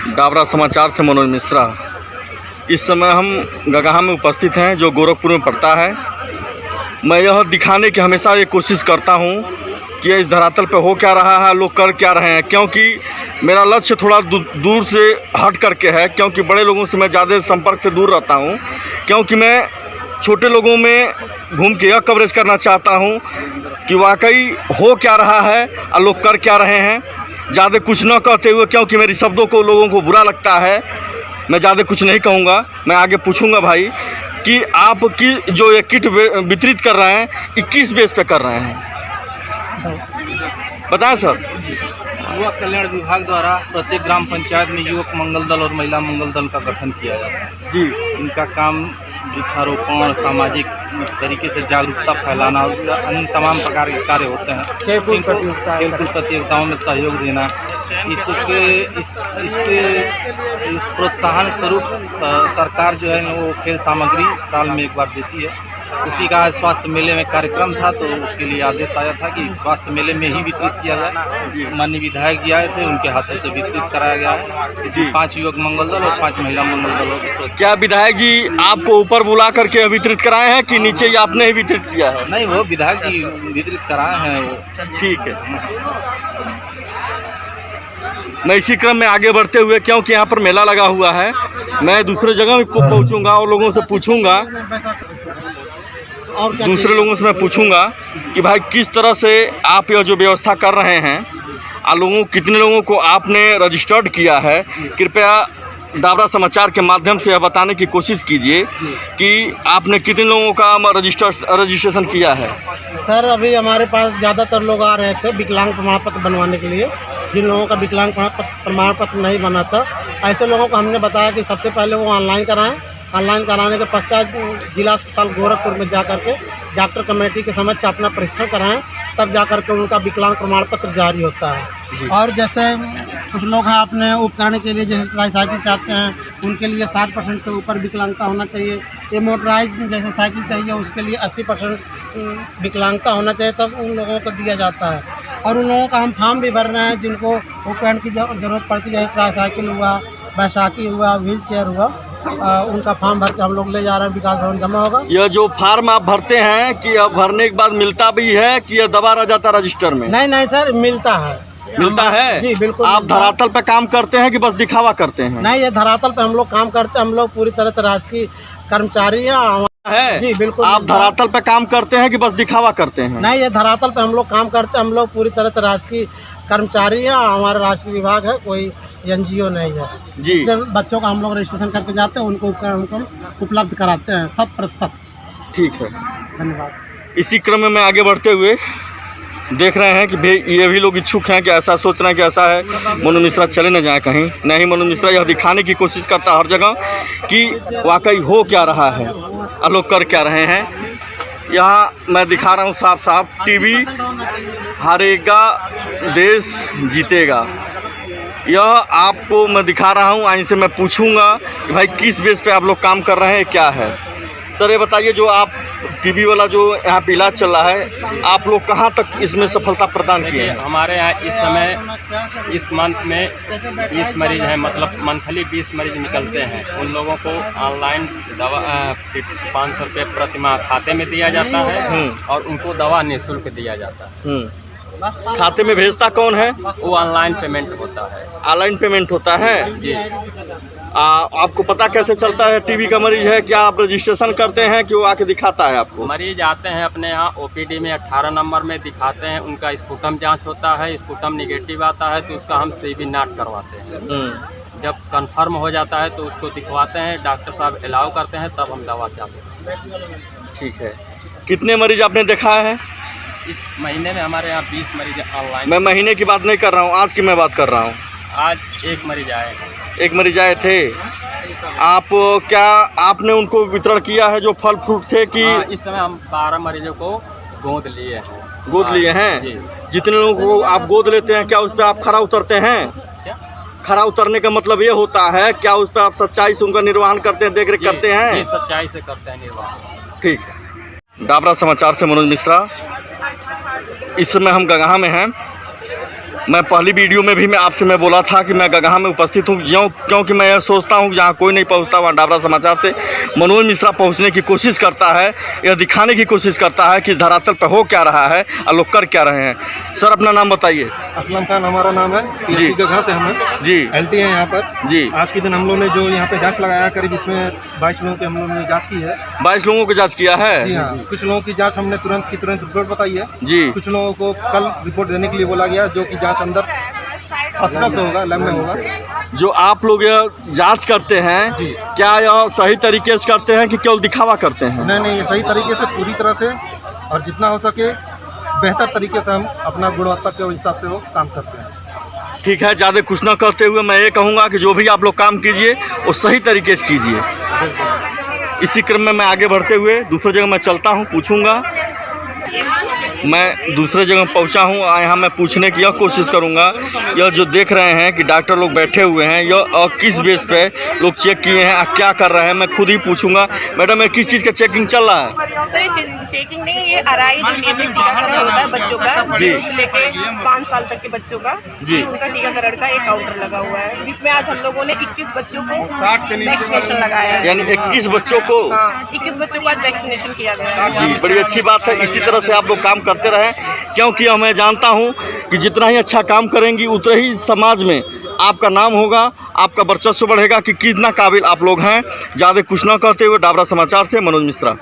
डाबरा समाचार से मनोज मिश्रा। इस समय हम गगहा में उपस्थित हैं जो गोरखपुर में पड़ता है। मैं यह दिखाने की हमेशा ये कोशिश करता हूँ कि इस धरातल पर हो क्या रहा है, लोग कर क्या रहे हैं, क्योंकि मेरा लक्ष्य थोड़ा दूर से हट करके है, क्योंकि बड़े लोगों से मैं ज़्यादा संपर्क से दूर रहता हूँ, क्योंकि मैं छोटे लोगों में घूम के यह कवरेज करना चाहता हूँ कि वाकई हो क्या रहा है और लोग कर क्या रहे हैं। ज़्यादा कुछ न कहते हुए, क्योंकि मेरी शब्दों को लोगों को बुरा लगता है, मैं ज़्यादा कुछ नहीं कहूँगा। मैं आगे पूछूंगा भाई कि आप की जो ये किट वितरित कर रहे हैं 21 बेस पे कर रहे हैं, बताएं सर। युवक कल्याण विभाग द्वारा प्रत्येक ग्राम पंचायत में युवक मंगल दल और महिला मंगल दल का गठन किया जाता है जी। इनका काम वृक्षारोपण, सामाजिक तरीके से जागरूकता फैलाना और अन्य तमाम प्रकार के कार्य होते हैं। खेलकूद प्रतियोगिताओं में सहयोग देना, इस प्रोत्साहन स्वरूप सरकार जो है वो खेल सामग्री साल में एक बार देती है। उसी का स्वास्थ्य मेले में कार्यक्रम था, तो उसके लिए आदेश आया था कि स्वास्थ्य मेले में ही वितरित किया जाए। माननीय विधायक जी आए थे, उनके हाथों से वितरित कराया गया है। इसमें 5 युवक मंगल दल और 5 महिला मंगल दलों को। क्या विधायक जी आपको ऊपर बुला करके वितरित कराए हैं कि नीचे ही आपने ही वितरित किया है? नहीं, वो विधायक जी वितरित कराए हैं। ठीक है। मैं इसी क्रम में आगे बढ़ते हुए, क्योंकि यहाँ पर मेला लगा हुआ है, मैं दूसरे जगह भी पहुँचूँगा और लोगों से पूछूँगा, दूसरे लोगों से मैं पूछूंगा कि भाई किस तरह से आप यह जो व्यवस्था कर रहे हैं, लोगों कितने लोगों को आपने रजिस्टर्ड किया है। कृपया डाबरा समाचार के माध्यम से यह बताने की कोशिश कीजिए कि आपने कितने लोगों का रजिस्ट्रेशन किया है। सर, अभी हमारे पास ज़्यादातर लोग आ रहे थे विकलांग प्रमाण पत्र बनवाने के लिए। जिन लोगों का विकलांग प्रमाण पत्र नहीं बना था, ऐसे लोगों को हमने बताया कि सबसे पहले वो ऑनलाइन कराएं। ऑनलाइन कराने के पश्चात जिला अस्पताल गोरखपुर में जा करके डॉक्टर कमेटी के समक्ष अपना परीक्षण कराएं, तब जा करके उनका विकलांग प्रमाण पत्र जारी होता है। और जैसे कुछ लोग हैं अपने उपकरण के लिए, जैसे ट्राईसाइकिल चाहते हैं, उनके लिए 60% से ऊपर विकलांगता होना चाहिए। ये मोटराइज जैसे साइकिल चाहिए, उसके लिए 80% विकलांगता होना चाहिए, तब उन लोगों को दिया जाता है। और उन लोगों का हम फॉर्म भी भर रहे हैं जिनको उपकरण की ज़रूरत पड़ती है, ट्राईसाइकिल हुआ, बैसाखी हुआ, व्हील चेयर हुआ, उनका फॉर्म भर के हम लोग ले जा रहे हैं, विकास भवन जमा होगा। यह जो फार्म आप भरते हैं कि अब भरने के बाद मिलता भी है कि यह दबा रह जाता रजिस्टर में? नहीं सर, मिलता है। मिलता है जी, बिल्कुल। आप धरातल पे काम करते हैं कि बस दिखावा करते हैं? नहीं, ये धरातल पे हम लोग काम करते हैं। हम लोग पूरी तरह से राजकीय कर्मचारी है जी, बिल्कुल। आप धरातल पे काम करते हैं कि बस दिखावा करते हैं? नहीं, ये धरातल पे हम लोग काम करते हैं। हम लोग पूरी तरह से राजकीय कर्मचारी है। हमारा राजकीय विभाग है, कोई NGO नहीं है जी। बच्चों का हम लोग रजिस्ट्रेशन करके जाते हैं, उनको उपकरण उपलब्ध कराते हैं 100%। ठीक है, धन्यवाद। इसी क्रम में मैं आगे बढ़ते हुए देख रहे हैं कि भाई ये भी लोग इच्छुक हैं कि ऐसा सोच रहे हैं कि ऐसा है, मनोज मिश्रा चले न जाए कहीं। नहीं, मनोज मिश्रा यह दिखाने की कोशिश करता है हर जगह कि वाकई हो क्या रहा है और लोग कर क्या रहे हैं। यहाँ मैं दिखा रहा हूँ साफ साफ, टीवी हारेगा देश जीतेगा, यह आपको मैं दिखा रहा हूँ। आइन से मैं पूछूंगा कि भाई किस बेस पे आप लोग काम कर रहे हैं, क्या है। सर ये बताइए, जो आप टीबी वाला जो यहाँ पे इलाज चल रहा है, आप लोग कहाँ तक इसमें सफलता प्रदान किए हैं? हमारे यहाँ इस समय इस मंथ में 20 मरीज हैं, मतलब मंथली 20 मरीज निकलते हैं। उन लोगों को ऑनलाइन दवा 500 रुपये प्रति माह खाते में दिया जाता है और उनको दवा निःशुल्क दिया जाता है। खाते में भेजता कौन है? वो ऑनलाइन पेमेंट होता है। ऑनलाइन पेमेंट होता है जी। आपको पता कैसे चलता है टीबी का मरीज है? क्या आप रजिस्ट्रेशन करते हैं कि वो आके दिखाता है आपको? मरीज आते हैं अपने यहाँ OPD में 18 नंबर में दिखाते हैं, उनका स्पुटम जांच होता है, स्पुटम निगेटिव आता है तो उसका हम CB नॉट करवाते हैं। जब कंफर्म हो जाता है तो उसको दिखवाते हैं, डॉक्टर साहब अलाउ करते हैं, तब हम दवा चालू करते हैं। ठीक है। कितने मरीज आपने देखा है? इस महीने में हमारे यहाँ 20 मरीज ऑनलाइन। मैं महीने की बात नहीं कर रहा हूँ, आज की मैं बात कर रहा हूँ। आज एक मरीज आए हैं। एक मरीज आए थे। आप क्या आपने उनको वितरण किया है जो फल फ्रूट थे कि? इस समय हम 12 मरीजों को गोद लिए हैं। गोद लिए हैं जी। जितने लोगों को आप गोद लेते हैं, क्या उस पर आप खरा उतरते हैं? क्या खरा उतरने का मतलब ये होता है, क्या उस पर आप सच्चाई से उनका निर्वहन करते हैं, देख रेख करते हैं? जी, सच्चाई से करते हैं निर्वहन। ठीक है। डाबरा समाचार से मनोज मिश्रा। इस समय हम गगहा में हैं। मैं पहली वीडियो में भी मैं बोला था कि मैं गगहा में उपस्थित हूँ क्योंकि मैं यह सोचता हूँ जहाँ कोई नहीं पहुँचता वहाँ डाबरा समाचार से मनोज मिश्रा पहुँचने की कोशिश करता है, यह दिखाने की कोशिश करता है कि इस धरातल पर हो क्या रहा है और लोग कर क्या रहे हैं। सर अपना नाम बताइए। असलम खान हमारा नाम है जी। गगहा से हम हैं जी। LT है यहाँ पर जी। आज के दिन हम लोग ने जो यहाँ पे जांच लगाया करीब इसमें 22 लोगों की हम लोगों ने जांच की है। 22 लोगों को जांच किया है। जी हाँ, कुछ लोगों की जांच हमने तुरंत रिपोर्ट बताई है जी। कुछ लोगों को कल रिपोर्ट देने के लिए बोला गया जो कि जांच अंदर हॉस्पिटल से होगा, लैब में होगा। जो आप लोग यह जांच करते हैं जी। क्या यह सही तरीके से करते हैं कि केवल दिखावा करते हैं? नहीं, ये सही तरीके से पूरी तरह से और जितना हो सके बेहतर तरीके से हम अपना गुणवत्ता के हिसाब से वो काम करते हैं। ठीक है, ज़्यादा कुछ ना करते हुए मैं ये कहूँगा कि जो भी आप लोग काम कीजिए वो सही तरीके से कीजिए। इसी क्रम में मैं आगे बढ़ते हुए दूसरी जगह मैं चलता हूँ, पूछूंगा। मैं दूसरे जगह पहुंचा हूं, यहाँ मैं पूछने की यह कोशिश करूंगा। यह जो देख रहे हैं कि डॉक्टर लोग बैठे हुए हैं, यह और किस बेस पे लोग चेक किए हैं, क्या कर रहे हैं, मैं खुद ही पूछूंगा। मैडम, ये किस चीज़ का चेकिंग चल रहा है? सर ये चेकिंग नहीं, ये आरआई जो नियमित टीकाकरण होता है बच्चों का, जी। से लेके 5 साल तक के बच्चों का, जी। उनका टीकाकरण का एक काउंटर लगा हुआ है, जिसमें आज हम लोगों ने 21 बच्चों को वैक्सीनेशन लगाया है। यानी 21 बच्चों को? हाँ, 21 बच्चों को आज वैक्सीनेशन किया गया है। जी, बड़ी अच्छी बात है। इसी तरह से आप लोग काम करते रहें, क्योंकि मैं जानता हूं कि जितना ही अच्छा काम करेंगी उतना ही समाज में आपका नाम होगा, आपका वर्चस्व बढ़ेगा कि कितना काबिल आप लोग हैं। ज़्यादा कुछ ना कहते हुए डाबरा समाचार से मनोज मिश्रा।